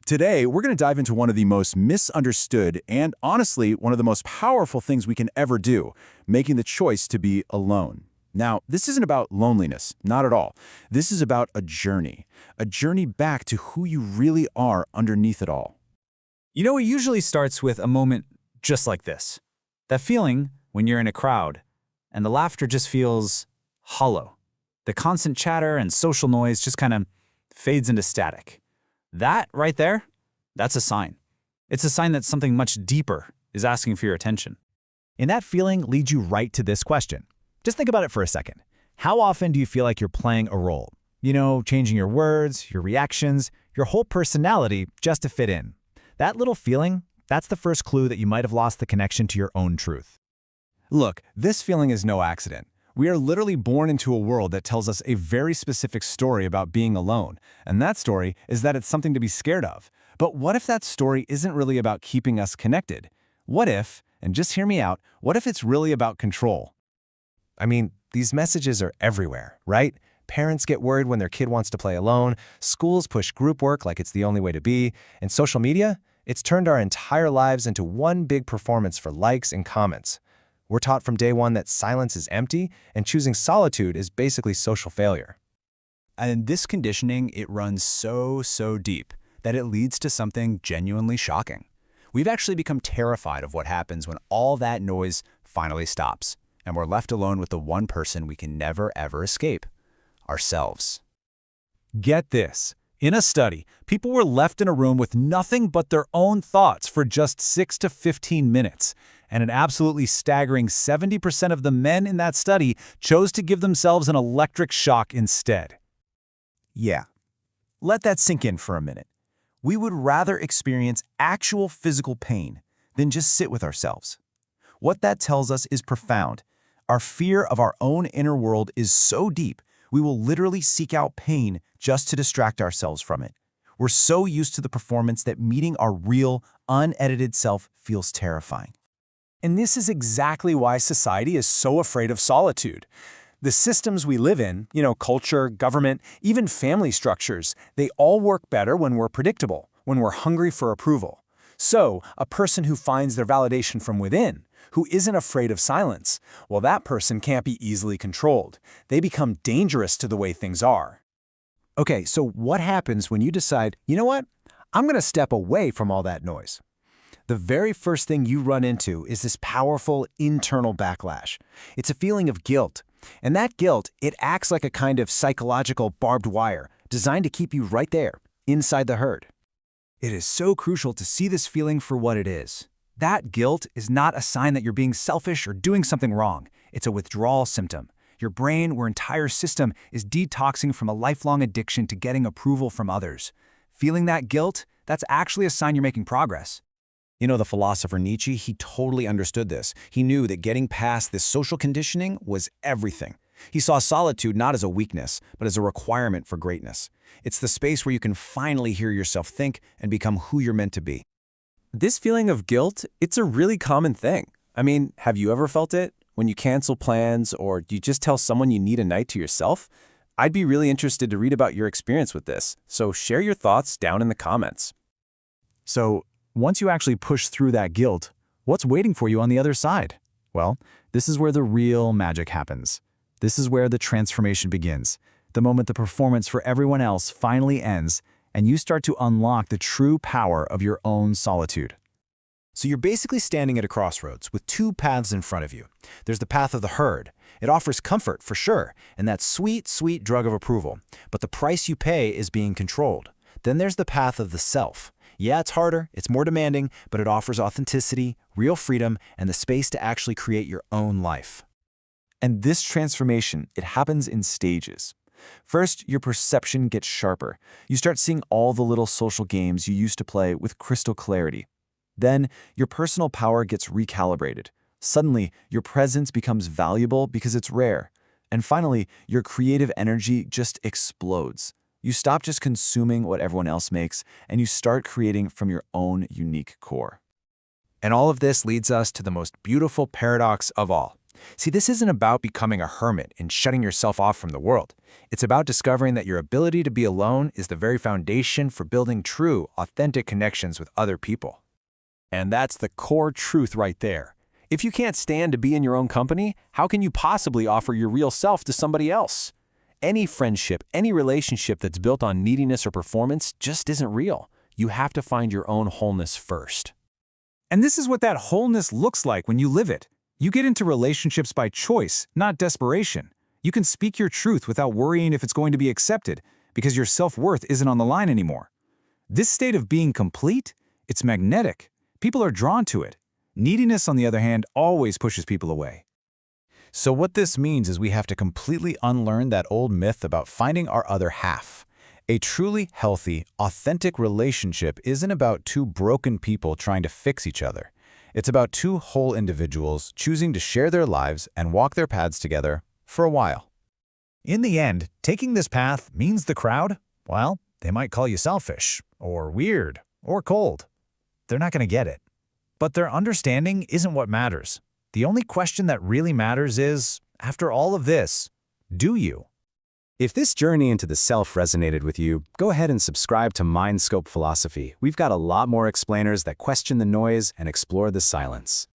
Today, we're going to dive into one of the most misunderstood and, honestly, one of the most powerful things we can ever do, making the choice to be alone. Now, this isn't about loneliness, not at all. This is about a journey back to who you really are underneath it all. You know, it usually starts with a moment just like this. That feeling when you're in a crowd and the laughter just feels hollow. The constant chatter and social noise just kind of fades into static. That right there, that's a sign. It's a sign that something much deeper is asking for your attention. And that feeling leads you right to this question. Just think about it for a second. How often do you feel like you're playing a role? You know, changing your words, your reactions, your whole personality just to fit in. That little feeling, that's the first clue that you might have lost the connection to your own truth. Look, this feeling is no accident. We are literally born into a world that tells us a very specific story about being alone, and that story is that it's something to be scared of. But what if that story isn't really about keeping us connected? What if, and just hear me out, what if it's really about control? I mean, these messages are everywhere, right? Parents get worried when their kid wants to play alone, schools push group work like it's the only way to be, and social media, it's turned our entire lives into one big performance for likes and comments. We're taught from day one that silence is empty, and choosing solitude is basically social failure. And this conditioning, it runs so deep that it leads to something genuinely shocking. We've actually become terrified of what happens when all that noise finally stops, and we're left alone with the one person we can never ever escape, ourselves. Get this. In a study, people were left in a room with nothing but their own thoughts for just 6 to 15 minutes. And an absolutely staggering 70% of the men in that study chose to give themselves an electric shock instead. Yeah. Let that sink in for a minute. We would rather experience actual physical pain than just sit with ourselves. What that tells us is profound. Our fear of our own inner world is so deep, we will literally seek out pain just to distract ourselves from it. We're so used to the performance that meeting our real, unedited self feels terrifying. And this is exactly why society is so afraid of solitude. The systems we live in, culture, government, even family structures, they all work better when we're predictable, when we're hungry for approval. So, a person who finds their validation from within, who isn't afraid of silence, well, that person can't be easily controlled. They become dangerous to the way things are. Okay, so what happens when you decide, you know what? I'm going to step away from all that noise. The very first thing you run into is this powerful internal backlash. It's a feeling of guilt. And that guilt, it acts like a kind of psychological barbed wire designed to keep you right there, inside the herd. It is so crucial to see this feeling for what it is. That guilt is not a sign that you're being selfish or doing something wrong. It's a withdrawal symptom. Your brain or entire system is detoxing from a lifelong addiction to getting approval from others. Feeling that guilt, that's actually a sign you're making progress. You know, the philosopher Nietzsche, he totally understood this. He knew that getting past this social conditioning was everything. He saw solitude not as a weakness, but as a requirement for greatness. It's the space where you can finally hear yourself think and become who you're meant to be. This feeling of guilt, it's a really common thing. I mean, have you ever felt it? When you cancel plans or you just tell someone you need a night to yourself? I'd be really interested to read about your experience with this, so share your thoughts down in the comments. So, once you actually push through that guilt, what's waiting for you on the other side? Well, this is where the real magic happens. This is where the transformation begins. The moment the performance for everyone else finally ends, and you start to unlock the true power of your own solitude. So you're basically standing at a crossroads with two paths in front of you. There's the path of the herd. It offers comfort for sure, and that sweet, sweet drug of approval. But the price you pay is being controlled. Then there's the path of the self. Yeah, it's harder, it's more demanding, but it offers authenticity, real freedom, and the space to actually create your own life. And this transformation, it happens in stages. First, your perception gets sharper. You start seeing all the little social games you used to play with crystal clarity. Then, your personal power gets recalibrated. Suddenly, your presence becomes valuable because it's rare. And finally, your creative energy just explodes. You stop just consuming what everyone else makes, and you start creating from your own unique core. And all of this leads us to the most beautiful paradox of all. See, this isn't about becoming a hermit and shutting yourself off from the world. It's about discovering that your ability to be alone is the very foundation for building true, authentic connections with other people. And that's the core truth right there. If you can't stand to be in your own company, how can you possibly offer your real self to somebody else? Any friendship, any relationship that's built on neediness or performance just isn't real. You have to find your own wholeness first. And this is what that wholeness looks like when you live it. You get into relationships by choice, not desperation. You can speak your truth without worrying if it's going to be accepted, because your self-worth isn't on the line anymore. This state of being complete, it's magnetic. People are drawn to it. Neediness, on the other hand, always pushes people away. So what this means is we have to completely unlearn that old myth about finding our other half. A truly healthy, authentic relationship isn't about two broken people trying to fix each other. It's about two whole individuals choosing to share their lives and walk their paths together for a while. In the end, taking this path means the crowd, well, they might call you selfish, or weird, or cold. They're not going to get it. But their understanding isn't what matters. The only question that really matters is, after all of this, do you? If this journey into the self resonated with you, go ahead and subscribe to Mindscope Philosophy. We've got a lot more explainers that question the noise and explore the silence.